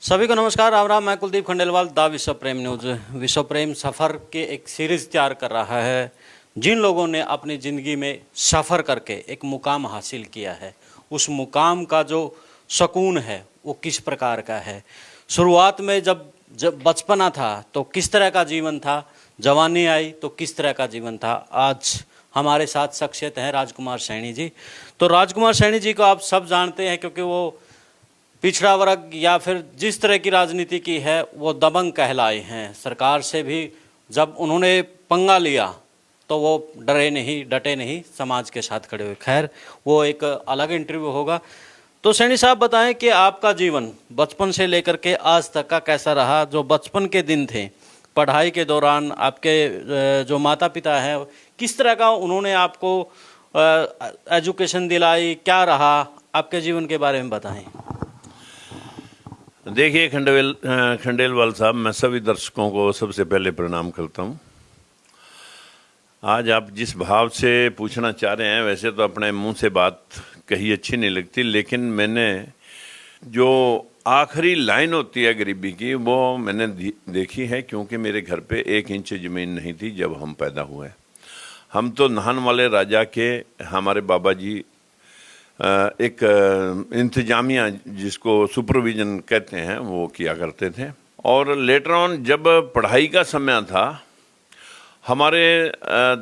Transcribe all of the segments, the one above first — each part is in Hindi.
सभी को नमस्कार, राम राम। मैं कुलदीप खंडेलवाल, द विश्व प्रेम न्यूज विश्व प्रेम सफ़र के एक सीरीज़ तैयार कर रहा है। जिन लोगों ने अपनी ज़िंदगी में सफ़र करके एक मुकाम हासिल किया है, उस मुकाम का जो सुकून है वो किस प्रकार का है। शुरुआत में जब बचपना था तो किस तरह का जीवन था, जवानी आई तो किस तरह का जीवन था। आज हमारे साथ शख्सियत है राजकुमार सैनी जी। तो राजकुमार सैनी जी को आप सब जानते हैं, क्योंकि वो पिछड़ा वर्ग या फिर जिस तरह की राजनीति की है वो दबंग कहलाए हैं। सरकार से भी जब उन्होंने पंगा लिया तो वो डरे नहीं, डटे नहीं, समाज के साथ खड़े हुए। खैर, वो एक अलग इंटरव्यू होगा। तो सैनी साहब बताएं कि आपका जीवन बचपन से लेकर के आज तक का कैसा रहा। जो बचपन के दिन थे, पढ़ाई के दौरान आपके जो माता पिता हैं, किस तरह का उन्होंने आपको एजुकेशन दिलाई, क्या रहा आपके जीवन के बारे में बताएं। देखिए खंडेलवाल साहब, मैं सभी दर्शकों को सबसे पहले प्रणाम करता हूं। आज आप जिस भाव से पूछना चाह रहे हैं, वैसे तो अपने मुंह से बात कही अच्छी नहीं लगती, लेकिन मैंने जो आखिरी लाइन होती है गरीबी की, वो मैंने देखी है। क्योंकि मेरे घर पे 1 इंच ज़मीन नहीं थी जब हम पैदा हुए। हम तो नहान वाले राजा के, हमारे बाबा जी एक इंतजामिया जिसको सुपरविजन कहते हैं वो किया करते थे। और लेटर ऑन जब पढ़ाई का समय था, हमारे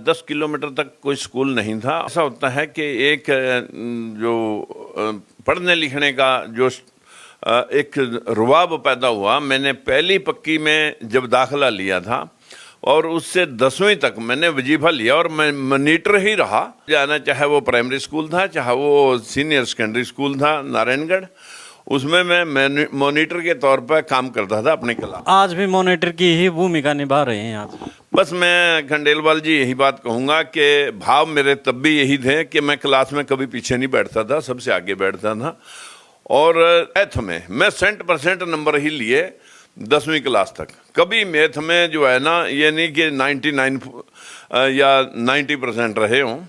10 किलोमीटर तक कोई स्कूल नहीं था। ऐसा होता है कि एक जो पढ़ने लिखने का जो एक रुआब पैदा हुआ। मैंने पहली पक्की में जब दाखिला लिया था और उससे 10वीं तक मैंने वजीफा लिया और मैं मॉनिटर ही रहा। जाना चाहे वो प्राइमरी स्कूल था, चाहे वो सीनियर सेकेंडरी स्कूल था नारायणगढ़, उसमें मैं मॉनिटर के तौर पर काम करता था अपने क्लास। आज भी मॉनिटर की ही भूमिका निभा रहे हैं आज। बस मैं खंडेलवाल जी यही बात कहूँगा कि भाव मेरे तब भी यही थे कि मैं क्लास में कभी पीछे नहीं बैठता था, सबसे आगे बैठता था। और मैथ में मैं 100% नंबर ही लिए 10वीं क्लास तक। कभी मैथ में जो है ना, ये नहीं कि 99 या 90% रहे हों।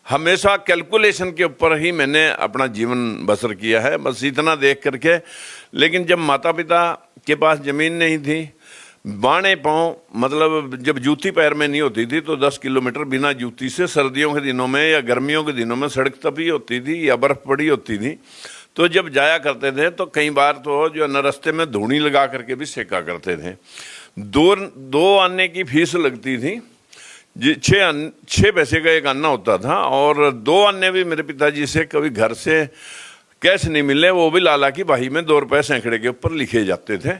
हमेशा कैलकुलेशन के ऊपर ही मैंने अपना जीवन बसर किया है, बस इतना देख करके। लेकिन जब माता पिता के पास ज़मीन नहीं थी, बाणे पाँव, मतलब जब जूती पैर में नहीं होती थी तो 10 किलोमीटर बिना जूती से सर्दियों के दिनों में या गर्मियों के दिनों में सड़क तपी होती थी या बर्फ़ पड़ी होती थी, तो जब जाया करते थे तो कई बार तो जो न रास्ते में धूनी लगा करके भी सेका करते थे। दो आने की फीस लगती थी, 6 पैसे का एक अन्ना होता था। और 2 अन्ने भी मेरे पिताजी से कभी घर से कैश नहीं मिले, वो भी लाला की बाही में 2 रुपये सैकड़े के ऊपर लिखे जाते थे।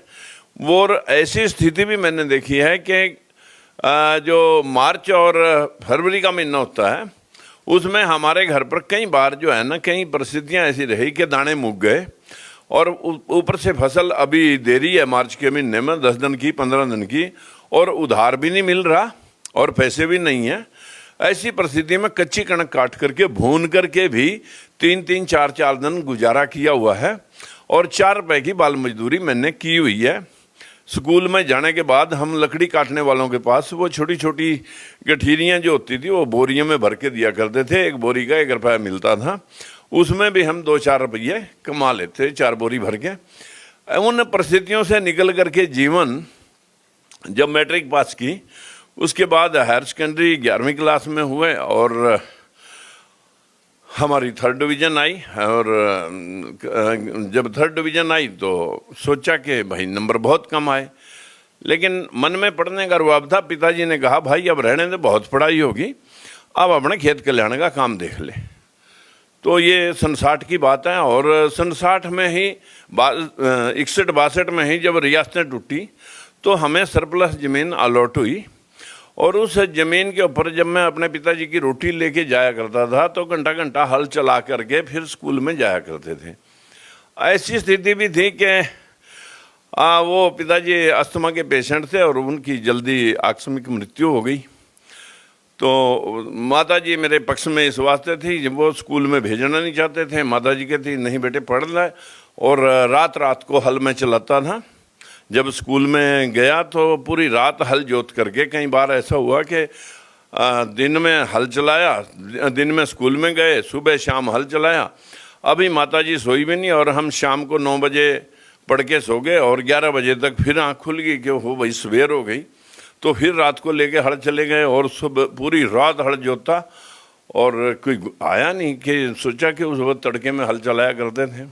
वो ऐसी स्थिति भी मैंने देखी है कि जो मार्च और फरवरी का महीना होता है, उसमें हमारे घर पर कई बार जो है ना, कई परिस्थितियां ऐसी रही कि दाने मुक गए और ऊपर से फसल अभी देरी है मार्च के महीने में 10 दिन की, 15 दिन की, और उधार भी नहीं मिल रहा और पैसे भी नहीं है। ऐसी परिस्थिति में कच्ची कणक काट करके भून करके भी 3-3, 4-4 दिन गुजारा किया हुआ है। और 4 रुपए की बाल मजदूरी मैंने की हुई है। स्कूल में जाने के बाद हम लकड़ी काटने वालों के पास वो छोटी छोटी गठीरियाँ जो होती थी वो बोरियों में भर के दिया करते थे। 1 बोरी का 1 रुपया मिलता था, उसमें भी हम 2-4 रुपये कमा लेते, 4 बोरी भर के। उन परिस्थितियों से निकल करके जीवन, जब मैट्रिक पास की उसके बाद हायर सेकेंडरी 11वीं क्लास में हुए और हमारी 3rd डिवीज़न आई। और जब 3rd डिवीज़न आई तो सोचा कि भाई नंबर बहुत कम आए, लेकिन मन में पढ़ने का रुआब था। पिताजी ने कहा भाई अब रहने दे, बहुत पढ़ाई होगी, अब अपने खेत कल्याण का काम देख ले। तो ये 67 की बात है। और 67 में ही 61-62 में ही जब रियासतें टूटी तो हमें सरप्लस ज़मीन अलॉट हुई। और उस ज़मीन के ऊपर जब मैं अपने पिताजी की रोटी लेके जाया करता था तो घंटा घंटा हल चला करके फिर स्कूल में जाया करते थे। ऐसी स्थिति भी थी कि वो पिताजी अस्थमा के पेशेंट थे और उनकी जल्दी आकस्मिक मृत्यु हो गई। तो माताजी मेरे पक्ष में इस वास्ते थी, वो स्कूल में भेजना नहीं चाहते थे। माताजी कहती नहीं बेटे पढ़ ले, और रात रात को हल में चलाता था। जब स्कूल में गया तो पूरी रात हल जोत करके, कई बार ऐसा हुआ कि दिन में हल चलाया, दिन में स्कूल में गए, सुबह शाम हल चलाया। अभी माताजी सोई भी नहीं और हम शाम को 9 बजे पढ़ के सो गए और 11 बजे तक फिर आँख खुल गई कि हो भाई सवेर हो गई। तो फिर रात को लेके हल चले गए और सुबह पूरी रात हल जोता और कोई आया नहीं कि सोचा कि उस वक्त तड़के में हल चलाया करते थे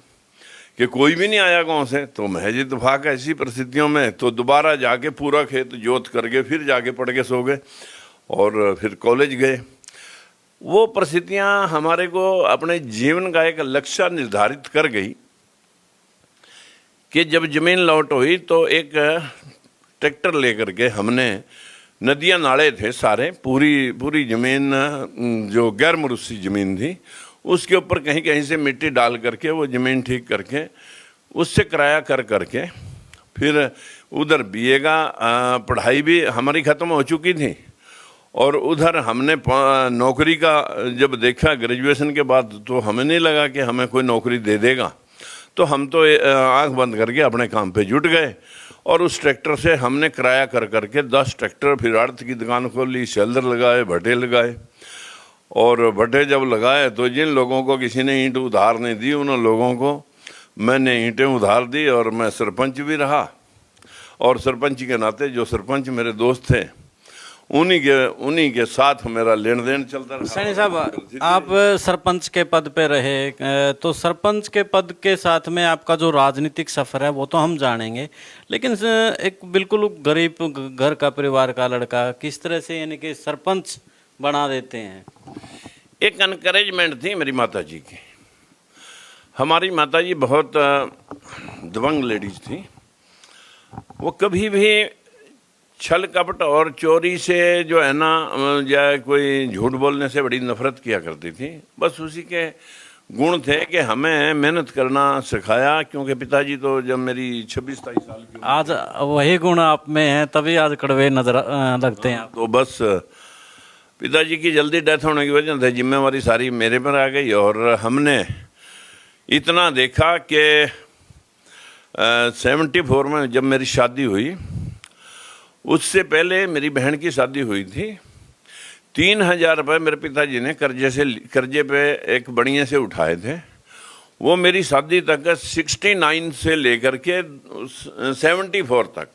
कि कोई भी नहीं आया गाँव से। तो महज इत्तेफाक ऐसी परिस्थितियों में तो दोबारा जाके पूरा खेत जोत करके फिर जाके पढ़ के सो गए और फिर कॉलेज गए। वो परिस्थितियाँ हमारे को अपने जीवन का एक लक्ष्य निर्धारित कर गई कि जब जमीन लौट हुई तो एक ट्रैक्टर लेकर के हमने, नदियाँ नाले थे सारे, पूरी ज़मीन जो गैर मुरुस्सी ज़मीन थी उसके ऊपर कहीं कहीं से मिट्टी डाल करके वो ज़मीन ठीक करके उससे किराया कर करके फिर उधर बीए का पढ़ाई भी हमारी ख़त्म हो चुकी थी और उधर हमने नौकरी का जब देखा ग्रेजुएशन के बाद तो हमें नहीं लगा कि हमें कोई नौकरी दे देगा। तो हम तो आंख बंद करके अपने काम पे जुट गए और उस ट्रैक्टर से हमने किराया कर करके 10 ट्रैक्टर फिर आड़त की दुकान खोली, शेल्डर लगाए, भट्टे लगाए और भट्टे जब लगाए तो जिन लोगों को किसी ने ईंट उधार नहीं दी उन लोगों को मैंने ईंटें उधार दी और मैं सरपंच भी रहा। और सरपंच के नाते जो सरपंच मेरे दोस्त थे उन्हीं के साथ मेरा लेन देन चलता रहा। सैनी साहब, आप सरपंच के पद पे रहे, तो सरपंच के पद के साथ में आपका जो राजनीतिक सफर है वो तो हम जानेंगे, लेकिन एक बिल्कुल गरीब घर का परिवार का लड़का किस तरह से यानी कि सरपंच बना देते हैं? एक एनकरेजमेंट थी मेरी माता जी की। हमारी माता जी बहुत दबंग लेडीज थी। वो कभी भी छल कपट और चोरी से जो है ना या कोई झूठ बोलने से बड़ी नफरत किया करती थी। बस उसी के गुण थे कि हमें मेहनत करना सिखाया, क्योंकि पिताजी तो जब मेरी 26-27 साल की आज वही गुण आप में हैं तभी आज कड़वे नजर लगते हैं। तो बस पिताजी की जल्दी डेथ होने की वजह से जिम्मेवारी सारी मेरे पर आ गई और हमने इतना देखा कि 74 में जब मेरी शादी हुई, उससे पहले मेरी बहन की शादी हुई थी। 3000 रुपये मेरे पिताजी ने कर्जे पे एक बढ़िया से उठाए थे। वो मेरी शादी तक 69 से लेकर के 74 तक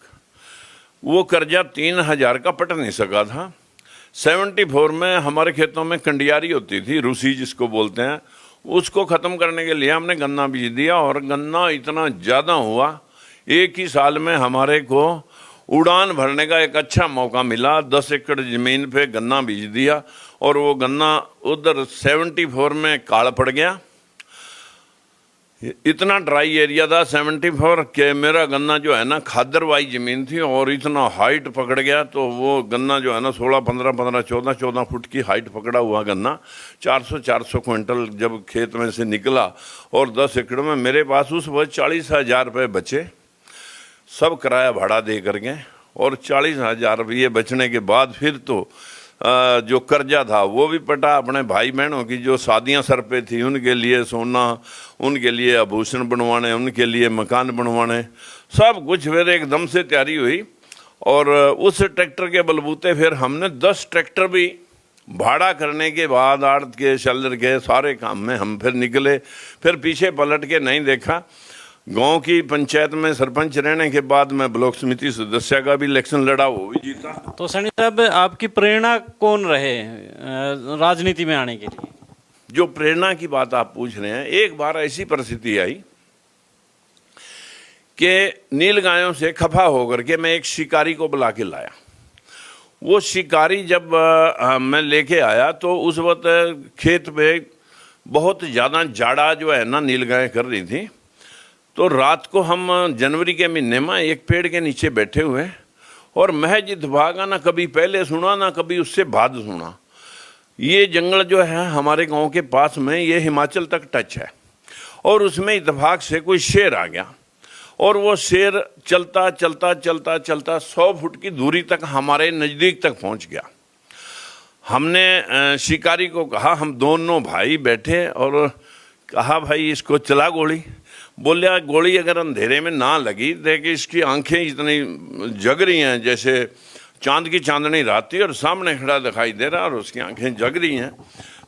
वो कर्जा 3000 का पट नहीं सका था। 74 में हमारे खेतों में कंडियारी होती थी, रूसी जिसको बोलते हैं, उसको ख़त्म करने के लिए हमने गन्ना बीज दिया और गन्ना इतना ज़्यादा हुआ, एक ही साल में हमारे को उड़ान भरने का एक अच्छा मौका मिला। 10 एकड़ ज़मीन पे गन्ना बीज दिया और वो गन्ना उधर 74 में काल पड़ गया। इतना ड्राई एरिया था 74 के मेरा गन्ना जो है ना खादरवाई ज़मीन थी और इतना हाइट पकड़ गया। तो वो गन्ना जो है ना 16, 15, 15, 14 फुट की हाइट पकड़ा हुआ गन्ना 400 क्विंटल जब खेत में से निकला और 10 एकड़ में मेरे पास उस वक्त 40,000 रुपये बचे, सब किराया भाड़ा दे करके। और 40,000 रुपये बचने के बाद फिर तो जो कर्जा था वो भी पटा। अपने भाई बहनों की जो शादियां सर पे थी उनके लिए सोना, उनके लिए आभूषण बनवाने, उनके लिए मकान बनवाने, सब कुछ फिर एकदम से तैयारी हुई। और उस ट्रैक्टर के बलबूते फिर हमने 10 ट्रैक्टर भी भाड़ा करने के बाद आड़त के, शल्लर के सारे काम में हम फिर निकले। फिर पीछे पलट के नहीं देखा। गांव की पंचायत में सरपंच रहने के बाद मैं ब्लॉक समिति सदस्य का भी इलेक्शन लड़ा, वो भी जीता। तो सैनी साहब, आपकी प्रेरणा कौन रहे राजनीति में आने के लिए? जो प्रेरणा की बात आप पूछ रहे हैं, एक बार ऐसी परिस्थिति आई कि नील गायों से खफा होकर के मैं एक शिकारी को बुला के लाया। वो शिकारी जब मैं लेके आया तो उस वक्त खेत पे बहुत ज़्यादा जाड़ा जो है ना नील गायें कर रही थी। तो रात को हम जनवरी के महीने में एक पेड़ के नीचे बैठे हुए और महज इत्तेफाक ना कभी पहले सुना ना कभी उससे बाद सुना। ये जंगल जो है हमारे गांव के पास में, ये हिमाचल तक टच है और उसमें इत्तेफाक से कोई शेर आ गया और वो शेर चलता चलता चलता चलता 100 फुट की दूरी तक हमारे नज़दीक तक पहुंच गया। हमने शिकारी को कहा, हम दोनों भाई बैठे और कहा भाई इसको चला गोली। बोलिया गोली अगर अंधेरे में ना लगी, देखिए इसकी आंखें इतनी जग रही हैं जैसे चांद की चांदनी रात थी और सामने खड़ा दिखाई दे रहा है और उसकी आंखें जग रही हैं।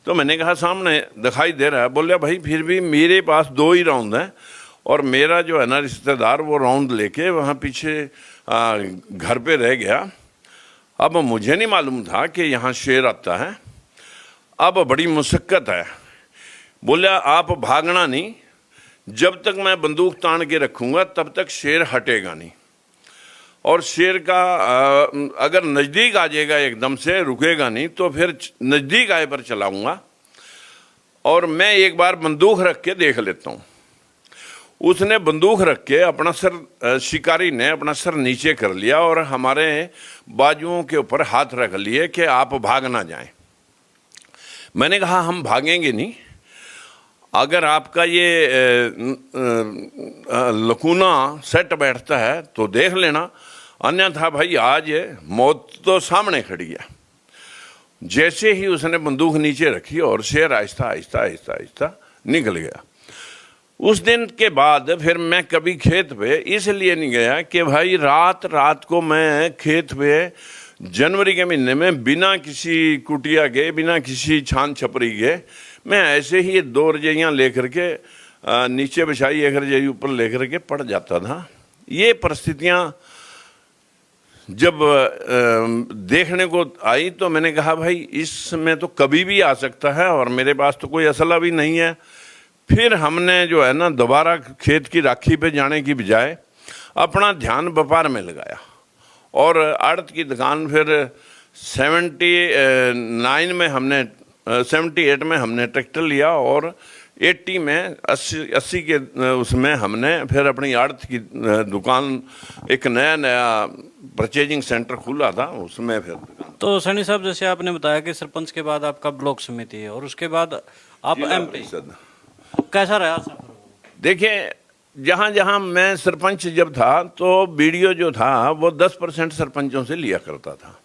तो मैंने कहा सामने दिखाई दे रहा है। बोलिया भाई फिर भी मेरे पास 2 ही राउंड हैं और मेरा जो है ना रिश्तेदार वो राउंड लेके वहाँ पीछे घर पे रह गया। अब मुझे नहीं मालूम था कि यहाँ शेर आता है। अब बड़ी मुशक्कत है। बोला आप भागना नहीं, जब तक मैं बंदूक तान के रखूँगा तब तक शेर हटेगा नहीं, और शेर का अगर नज़दीक आ जाएगा एकदम से रुकेगा नहीं तो फिर नज़दीक आए पर चलाऊँगा, और मैं एक बार बंदूक रख के देख लेता हूँ। उसने बंदूक रख के अपना सर, शिकारी ने अपना सर नीचे कर लिया और हमारे बाजुओं के ऊपर हाथ रख लिए कि आप भाग ना जाएं। मैंने कहा हम भागेंगे नहीं, अगर आपका ये लकूना सेट बैठता है तो देख लेना, अन्यथा भाई आज मौत तो सामने खड़ी है। जैसे ही उसने बंदूक नीचे रखी और शेर आहिस्ता आहिस्ता आहिस्ता आहिस्ता निकल गया। उस दिन के बाद फिर मैं कभी खेत पे इसलिए नहीं गया कि भाई रात को मैं खेत पे जनवरी के महीने में बिना किसी कुटिया के, बिना किसी छान छपरी के, मैं ऐसे ही 2 रजाइयाँ लेकर के नीचे बिछाई, 1 रजाई ऊपर लेकर के पड़ जाता था। ये परिस्थितियाँ जब देखने को आई तो मैंने कहा भाई इसमें तो कभी भी आ सकता है, और मेरे पास तो कोई असला भी नहीं है। फिर हमने जो है ना दोबारा खेत की राखी पे जाने की बजाय अपना ध्यान व्यापार में लगाया, और आड़त की दुकान फिर 78 में हमने ट्रैक्टर लिया, और 80 में 80 के उसमें हमने फिर अपनी आड़त की दुकान, एक नया परचेजिंग सेंटर खुला था उसमें फिर। तो सैनी साहब, जैसे आपने बताया कि सरपंच के बाद आपका ब्लॉक समिति है और उसके बाद आप MP, कैसा रहा सफर? देखिए, जहाँ जहाँ मैं सरपंच जब था तो BDO जो था वो 10% सरपंचों से लिया करता था।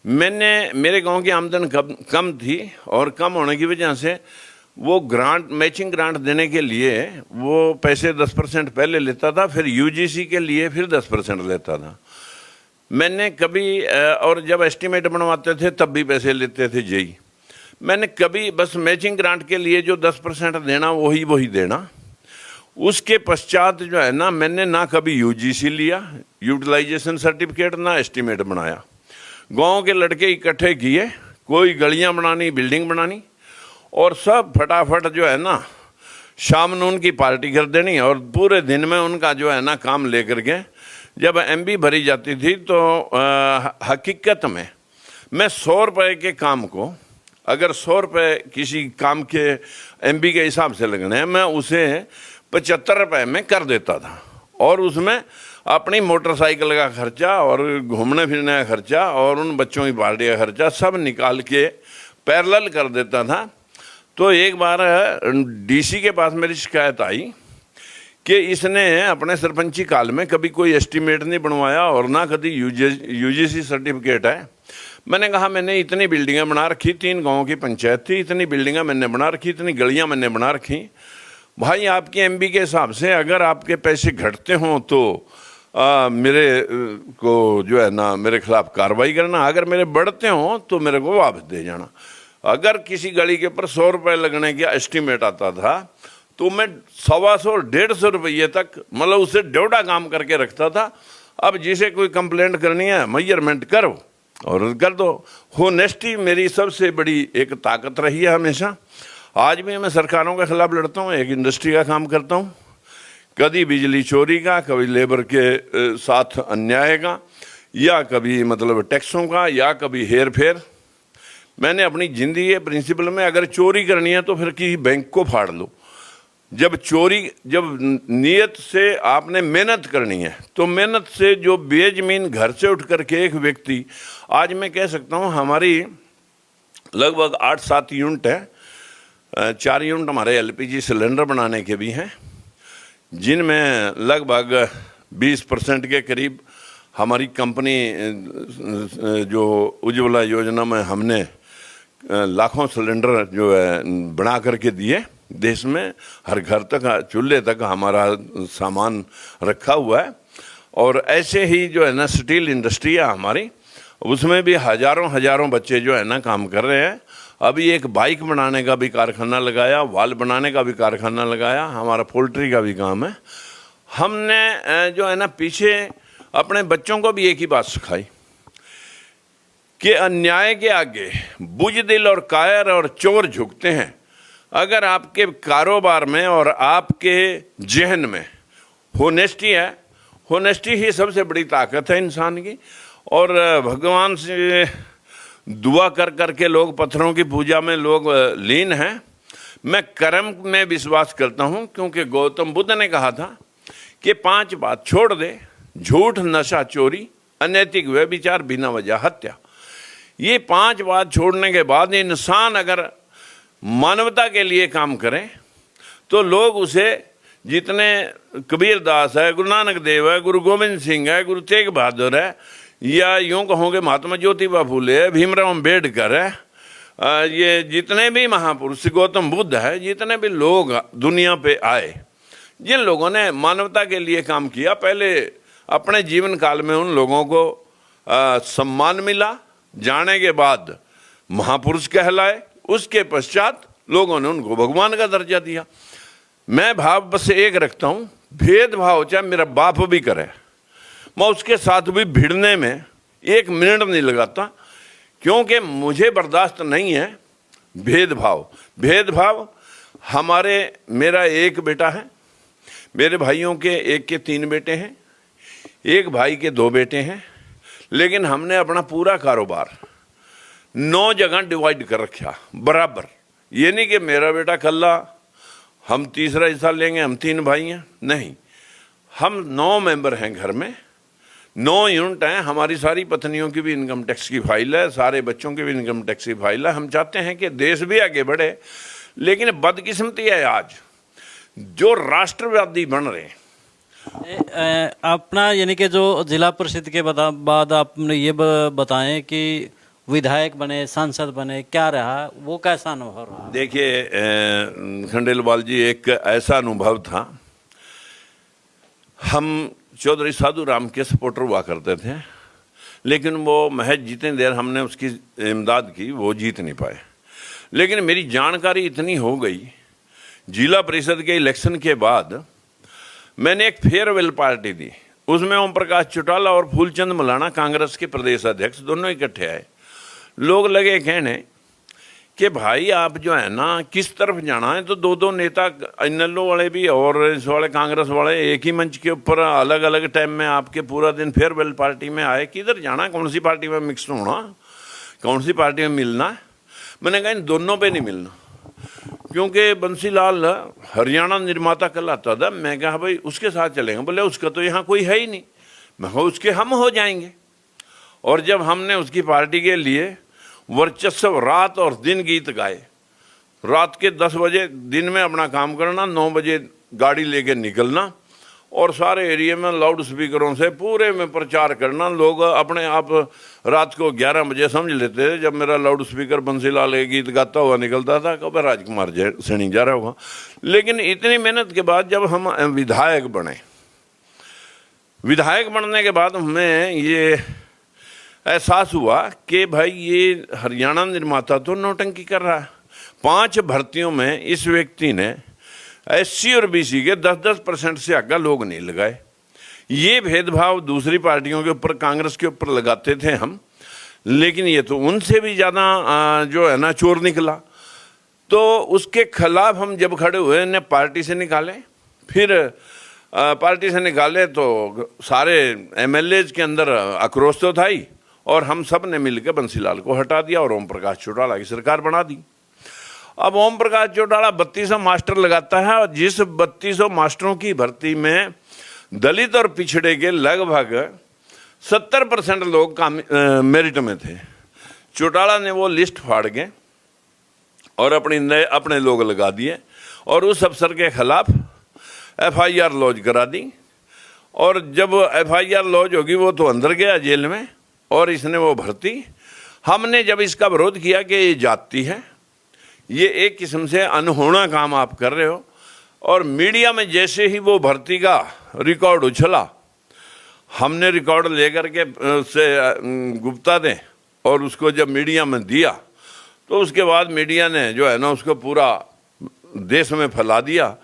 मेरे गांव की आमदन कम थी, और कम होने की वजह से वो ग्रांट, मैचिंग ग्रांट देने के लिए वो पैसे 10% पहले लेता था, फिर UGC के लिए फिर 10% लेता था। मैंने कभी, और जब एस्टीमेट बनवाते थे तब भी पैसे लेते थे जेई। मैंने कभी बस मैचिंग ग्रांट के लिए जो 10% देना वही देना। उसके पश्चात जो है ना मैंने ना कभी UGC लिया, यूटिलाइजेशन सर्टिफिकेट, ना एस्टीमेट बनाया। गांव के लड़के इकट्ठे किए, कोई गलियां बनानी, बिल्डिंग बनानी, और सब फटाफट जो है ना शाम में उनकी पार्टी कर देनी, और पूरे दिन में उनका जो है ना काम लेकर के जब MB भरी जाती थी तो हकीकत में मैं 100 रुपये के काम को, अगर 100 रुपये किसी काम के MB के हिसाब से लगने हैं, मैं उसे 75 रुपये में कर देता था, और उसमें अपनी मोटरसाइकिल का खर्चा और घूमने फिरने का खर्चा और उन बच्चों की पार्टी का खर्चा सब निकाल के पैरेलल कर देता था। तो एक बार DC के पास मेरी शिकायत आई कि इसने अपने सरपंची काल में कभी कोई एस्टीमेट नहीं बनवाया और ना कभी UGC सर्टिफिकेट है। मैंने कहा मैंने इतनी बिल्डिंगें बना रखी, 3 गाँव की पंचायत थी, इतनी बिल्डिंगें मैंने बना रखी, इतनी गलियां मैंने बना रखी। भाई आपकी MB के हिसाब से अगर आपके पैसे घटते हों तो मेरे को जो है ना मेरे खिलाफ कार्रवाई करना, अगर मेरे बढ़ते हों तो मेरे को वापस दे जाना। अगर किसी गली के ऊपर 100 रुपये लगने का एस्टीमेट आता था तो मैं 125-150 रुपये तक, मतलब उससे डेढ़ा काम करके रखता था। अब जिसे कोई कंप्लेंट करनी है मेजरमेंट करो और कर दो। होनेस्टी मेरी सबसे बड़ी एक ताकत रही है हमेशा। आज भी मैं सरकारों के खिलाफ लड़ता हूँ, एक इंडस्ट्री का काम करता हूँ, कभी बिजली चोरी का, कभी लेबर के साथ अन्याय का, या कभी मतलब टैक्सों का, या कभी हेर फेर। मैंने अपनी जिंदगी के प्रिंसिपल में अगर चोरी करनी है तो फिर किसी बैंक को फाड़ लो। जब नीयत से आपने मेहनत करनी है तो मेहनत से जो बेजमीन घर से उठ करके एक व्यक्ति, आज मैं कह सकता हूँ हमारी लगभग 8-7 यूनिट है, 4 यूनिट हमारे LPG सिलेंडर बनाने के भी हैं, जिनमें लगभग 20% के करीब हमारी कंपनी जो उज्ज्वला योजना में हमने लाखों सिलेंडर जो है बना करके दिए। देश में हर घर तक, चूल्हे तक हमारा सामान रखा हुआ है। और ऐसे ही जो है ना स्टील इंडस्ट्री है हमारी, उसमें भी हजारों बच्चे जो है ना काम कर रहे हैं। अभी एक बाइक बनाने का भी कारखाना लगाया, वाल बनाने का भी कारखाना लगाया, हमारा पोल्ट्री का भी काम है। हमने जो है ना पीछे अपने बच्चों को भी एक ही बात सिखाई कि अन्याय के आगे बुज़दिल और कायर और चोर झुकते हैं। अगर आपके कारोबार में और आपके जहन में होनेस्टी है, होनेस्टी ही सबसे बड़ी ताकत है इंसान की। और भगवान से दुआ कर करके लोग पत्थरों की पूजा में लोग लीन हैं। मैं कर्म में विश्वास करता हूं, क्योंकि गौतम बुद्ध ने कहा था कि 5 बात छोड़ दे, झूठ, नशा, चोरी, अनैतिक व्यभिचार, बिना वजह हत्या। ये 5 बात छोड़ने के बाद इंसान अगर मानवता के लिए काम करे तो लोग उसे, जितने कबीरदास है, गुरु नानक देव है, गुरु गोविंद सिंह है, गुरु तेग बहादुर है, या यूं कहोगे महात्मा ज्योतिबा फूले है, भीमराव अम्बेडकर है, ये जितने भी महापुरुष, गौतम बुद्ध है, जितने भी लोग दुनिया पे आए, जिन लोगों ने मानवता के लिए काम किया, पहले अपने जीवन काल में उन लोगों को सम्मान मिला, जाने के बाद महापुरुष कहलाए, उसके पश्चात लोगों ने उनको भगवान का दर्जा दिया। मैं भाव बस एक रखता हूँ, भेदभाव चाहे मेरा बाप भी करे, मैं उसके साथ भी भिड़ने में 1 मिनट नहीं लगाता, क्योंकि मुझे बर्दाश्त नहीं है भेदभाव। भेदभाव मेरा एक बेटा है, मेरे भाइयों के एक के 3 बेटे हैं, एक भाई के 2 बेटे हैं, लेकिन हमने अपना पूरा कारोबार 9 जगह डिवाइड कर रखा बराबर। ये नहीं कि मेरा बेटा कल्ला हम तीसरा हिस्सा लेंगे, हम 3 भाई हैं, नहीं, हम 9 मेंबर हैं घर में, 9 यूनिट हैं। हमारी सारी पत्नियों की भी इनकम टैक्स की फाइल है, सारे बच्चों की भी इनकम टैक्स की फाइल है। हम चाहते हैं कि देश भी आगे बढ़े, लेकिन बदकिस्मती है आज जो राष्ट्रवादी बन रहे हैं। अपना यानी कि जो जिला परिषद के बाद आपने ये बताएं कि विधायक बने, सांसद बने, क्या रहा, वो कैसा अनुभव रहा? देखिए खंडेलवाल जी, एक ऐसा अनुभव था, हम चौधरी साधु राम के सपोर्टर हुआ करते थे, लेकिन वो महज जितनी देर हमने उसकी इमदाद की वो जीत नहीं पाए। लेकिन मेरी जानकारी इतनी हो गई, जिला परिषद के इलेक्शन के बाद मैंने एक फेयरवेल पार्टी दी, उसमें ओम प्रकाश चौटाला और फूलचंद मलाना कांग्रेस के प्रदेश अध्यक्ष दोनों इकट्ठे आए। लोग लगे कहने कि भाई आप जो है ना किस तरफ जाना है, तो 2-2 नेता इनलो वाले भी और इस वाले कांग्रेस वाले एक ही मंच के ऊपर अलग अलग टाइम में आपके पूरा दिन फेयरवेल पार्टी में आए, किधर जाना, कौन सी पार्टी में मिक्स होना, कौन सी पार्टी में मिलना। मैंने कहा इन दोनों पे नहीं मिलना, क्योंकि बंसीलाल हरियाणा निर्माता कहलाता था। मैं कहा भाई उसके साथ चलेंगे, बोले उसका तो यहाँ कोई है ही नहीं। मैं कहा उसके हम हो जाएंगे। और जब हमने उसकी पार्टी के लिए वर्चस्व रात और दिन गीत गाए, रात के 10 बजे दिन में अपना काम करना, 9 बजे गाड़ी लेके निकलना और सारे एरिया में लाउड स्पीकरों से पूरे में प्रचार करना। लोग अपने आप रात को 11 बजे समझ लेते थे, जब मेरा लाउड स्पीकर बंसीलाल एक गीत गाता हुआ निकलता था, कब राजकुमार सैनी जा रहा होगा। लेकिन इतनी मेहनत के बाद जब हम विधायक बने, विधायक बनने के बाद हमें ये एहसास हुआ कि भाई ये हरियाणा निर्माता तो नौटंकी कर रहा है। 5 भर्तियों में इस व्यक्ति ने SC और BC के 10-10% से आगे लोग नहीं लगाए। ये भेदभाव दूसरी पार्टियों के ऊपर, कांग्रेस के ऊपर लगाते थे हम, लेकिन ये तो उनसे भी ज़्यादा जो है ना चोर निकला। तो उसके खिलाफ हम जब खड़े हुए, इन्हें पार्टी से निकाले, फिर पार्टी से निकाले तो सारे MLAs के अंदर आक्रोश तो था ही, और हम सब ने मिलकर बंसीलाल को हटा दिया और ओम प्रकाश चौटाला की सरकार बना दी। अब ओम प्रकाश चौटाला 3200 मास्टर लगाता है, और जिस 3200 मास्टरों की भर्ती में दलित और पिछड़े के लगभग 70% लोग मेरिट में थे। चौटाला ने वो लिस्ट फाड़ के और अपने लोग लगा दिए और उस अफसर के खिलाफ FIR लॉन्च करा दी। और जब FIR लॉन्च होगी वो तो अंदर गया जेल में, और इसने वो भर्ती, हमने जब इसका विरोध किया कि ये जाति है, ये एक किस्म से अनहोना काम आप कर रहे हो, और मीडिया में जैसे ही वो भर्ती का रिकॉर्ड उछला, हमने रिकॉर्ड लेकर के उससे गुप्ता दें और उसको जब मीडिया में दिया तो उसके बाद मीडिया ने जो है ना उसको पूरा देश में फैला दिया।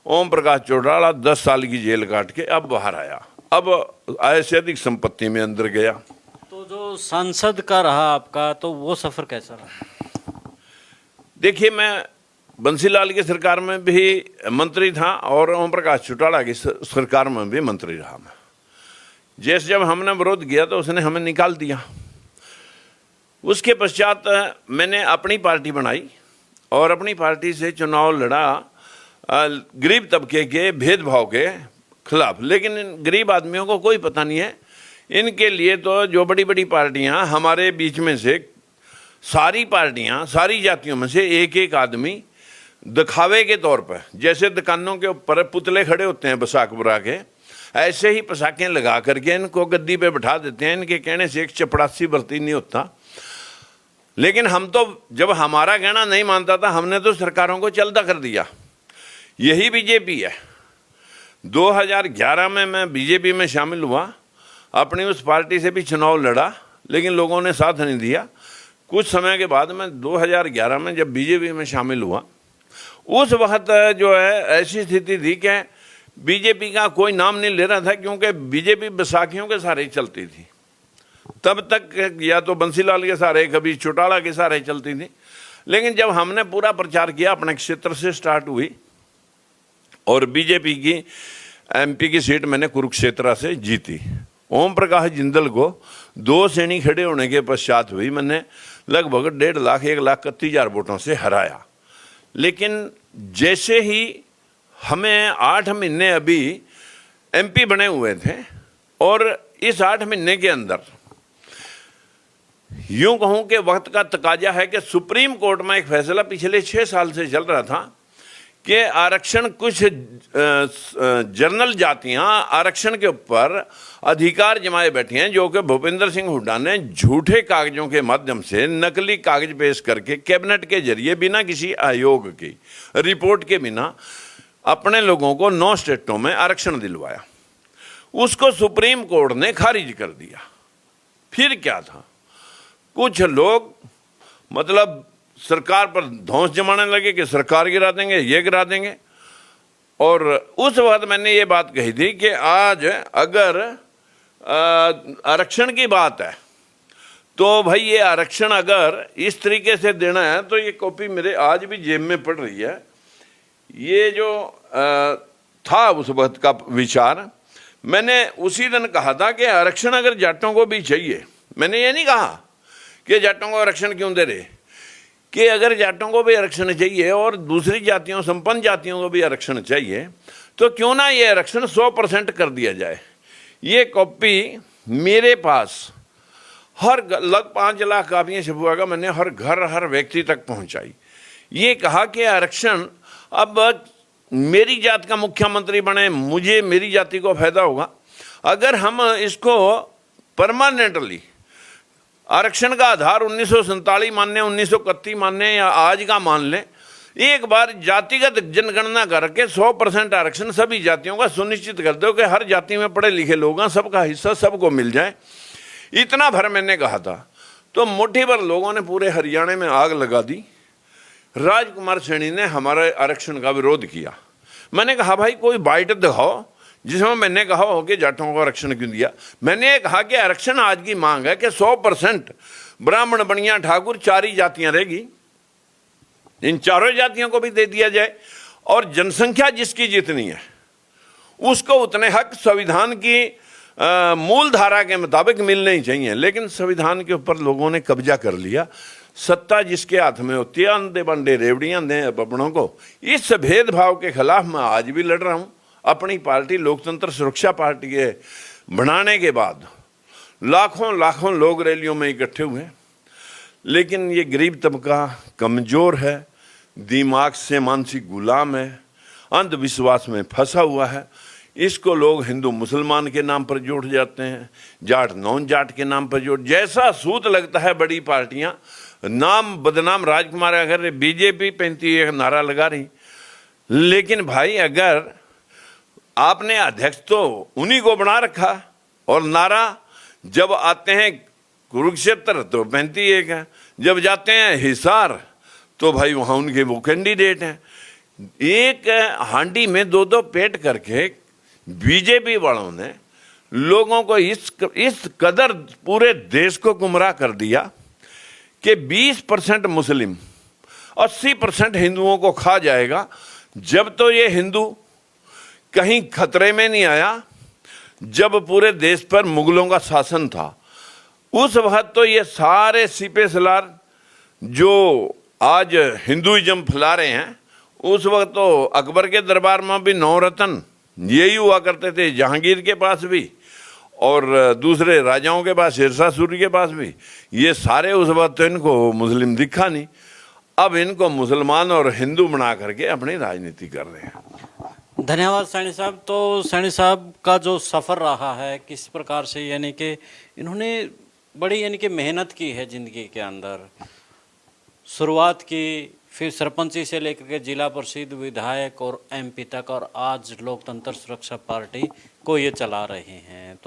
ओम प्रकाश चौटाला 10 साल की जेल काट के अब बाहर आया, अब आय से अधिक संपत्ति में अंदर गया। तो जो सांसद का रहा आपका, तो वो सफर कैसा रहा? देखिए, मैं बंसीलाल की सरकार में भी मंत्री था और ओम प्रकाश चौटाला की सरकार में भी मंत्री रहा मैं। जैसे जब हमने विरोध किया तो उसने हमें निकाल दिया। उसके पश्चात मैंने अपनी पार्टी बनाई और अपनी पार्टी से चुनाव लड़ा गरीब तबके के भेदभाव के खिलाफ। लेकिन इन गरीब आदमियों को कोई पता नहीं है। इनके लिए तो जो बड़ी बड़ी पार्टियां हमारे बीच में से, सारी पार्टियां, सारी जातियों में से एक एक आदमी दिखावे के तौर पर, जैसे दुकानों के ऊपर पुतले खड़े होते हैं पोशाक बुरा के, ऐसे ही पोशाकें लगा करके इनको गद्दी पे बैठा देते हैं। इनके कहने से एक चपड़ासी भर्ती नहीं होता। लेकिन हम तो जब हमारा कहना नहीं मानता था, हमने तो सरकारों को चलता कर दिया। यही बीजेपी है। 2011 में मैं बीजेपी में शामिल हुआ, अपनी उस पार्टी से भी चुनाव लड़ा, लेकिन लोगों ने साथ नहीं दिया। कुछ समय के बाद मैं 2011 में जब बीजेपी में शामिल हुआ, उस वक्त जो है ऐसी स्थिति थी कि बीजेपी का कोई नाम नहीं ले रहा था, क्योंकि बीजेपी बैसाखियों के सहारे चलती थी। तब तक या तो बंसीलाल के सहारे, कभी चौटाला के सहारे चलती थी। लेकिन जब हमने पूरा प्रचार किया, अपने क्षेत्र से स्टार्ट हुई और बीजेपी की एमपी की सीट मैंने कुरुक्षेत्र से जीती। ओम प्रकाश जिंदल को 2 श्रेणी खड़े होने के पश्चात हुई, मैंने लगभग 1.5 लाख 1,31,000 वोटों से हराया। लेकिन जैसे ही हमें 8 महीने अभी एमपी बने हुए थे और इस 8 महीने के अंदर यूं कहूं कि वक्त का तकाजा है कि सुप्रीम कोर्ट में एक फैसला पिछले 6 साल से चल रहा था कि आरक्षण, कुछ जनरल जातियां आरक्षण के ऊपर अधिकार जमाए बैठी हैं, जो कि भूपेंद्र सिंह हुड्डा ने झूठे कागजों के माध्यम से नकली कागज पेश करके कैबिनेट के जरिए बिना किसी आयोग की रिपोर्ट के बिना अपने लोगों को 9 स्टेटों में आरक्षण दिलवाया। उसको सुप्रीम कोर्ट ने खारिज कर दिया। फिर क्या था, कुछ लोग मतलब सरकार पर धौंस जमाने लगे कि सरकार गिरा देंगे, ये गिरा देंगे। और उस वक्त मैंने ये बात कही थी कि आज अगर आरक्षण की बात है तो भाई ये आरक्षण अगर इस तरीके से देना है तो ये कॉपी मेरे आज भी जेब में पड़ रही है। ये जो था उस वक्त का विचार, मैंने उसी दिन कहा था कि आरक्षण अगर जाटों को भी चाहिए, मैंने ये नहीं कहा कि जाटों को आरक्षण क्यों दे रहे, कि अगर जाटों को भी आरक्षण चाहिए और दूसरी जातियों, संपन्न जातियों को भी आरक्षण चाहिए, तो क्यों ना ये आरक्षण 100% कर दिया जाए। ये कॉपी मेरे पास हर लगभग 5 लाख कापियाँ छपवा का मैंने हर घर, हर व्यक्ति तक पहुंचाई। ये कहा कि आरक्षण अब मेरी जात का मुख्यमंत्री बने, मुझे, मेरी जाति को फायदा होगा। अगर हम इसको परमानेंटली आरक्षण का आधार 1947 माने, 1931 माने या आज का मान लें, एक बार जातिगत जनगणना करके 100% आरक्षण सभी जातियों का सुनिश्चित कर दो कि हर जाति में पढ़े लिखे लोग हैं, सबका हिस्सा सबको मिल जाए। इतना भर मैंने कहा था। तो मुट्ठी भर लोगों ने पूरे हरियाणा में आग लगा दी। राजकुमार सैनी ने हमारे आरक्षण का विरोध किया। मैंने कहा भाई कोई बाइट दिखाओ जिसमें मैंने कहा हो कि जाटों को आरक्षण क्यों दिया। मैंने ये कहा कि आरक्षण आज की मांग है कि 100% ब्राह्मण, बनिया, ठाकुर 4 ही जातियां रहेगी, इन 4 जातियों को भी दे दिया जाए और जनसंख्या जिसकी जितनी है उसको उतने हक संविधान की मूल धारा के मुताबिक मिलने ही चाहिए। लेकिन संविधान के ऊपर लोगों ने कब्जा कर लिया। सत्ता जिसके हाथ में होती है, अंधे बंडे रेवड़ियां दें अपनों को। इस भेदभाव के खिलाफ मैं आज भी लड़ रहा हूं। अपनी पार्टी लोकतंत्र सुरक्षा पार्टी के बनाने के बाद लाखों लाखों लोग रैलियों में इकट्ठे हुए, लेकिन ये गरीब तबका कमजोर है, दिमाग से मानसिक गुलाम है, अंधविश्वास में फंसा हुआ है। इसको लोग हिंदू मुसलमान के नाम पर जोड़ जाते हैं, जाट नॉन जाट के नाम पर जोड़, जैसा सूत लगता है। बड़ी पार्टियां नाम बदनाम, राजकुमार अगर बीजेपी 35 नारा लगा रही, लेकिन भाई अगर आपने अध्यक्ष तो उन्हीं को बना रखा और नारा जब आते हैं कुरुक्षेत्र तो 35 है, जब जाते हैं हिसार तो भाई वहां उनके वो कैंडिडेट हैं। एक हांडी में दो दो पेट करके बीजेपी वालों ने लोगों को इस कदर पूरे देश को गुमराह कर दिया कि 20% मुस्लिम 80% हिंदुओं को खा जाएगा। जब तो ये हिंदू कहीं खतरे में नहीं आया, जब पूरे देश पर मुगलों का शासन था, उस वक्त तो ये सारे सीपे सलार जो आज हिंदुइज्म फैला रहे हैं, उस वक्त तो अकबर के दरबार में भी 9 रत्न यही हुआ करते थे, जहांगीर के पास भी और दूसरे राजाओं के पास, शेरशाह सूरी के पास भी। ये सारे उस वक्त तो इनको मुस्लिम दिखा नहीं, अब इनको मुसलमान और हिंदू बना करके अपनी राजनीति कर रहे हैं। धन्यवाद सैनी साहब। तो सैनी साहब का जो सफ़र रहा है, किस प्रकार से यानी कि इन्होंने बड़ी यानी कि मेहनत की है ज़िंदगी के अंदर, शुरुआत की, फिर सरपंची से लेकर के जिला परिषद, विधायक और MP तक, और आज लोकतंत्र सुरक्षा पार्टी को ये चला रहे हैं। तो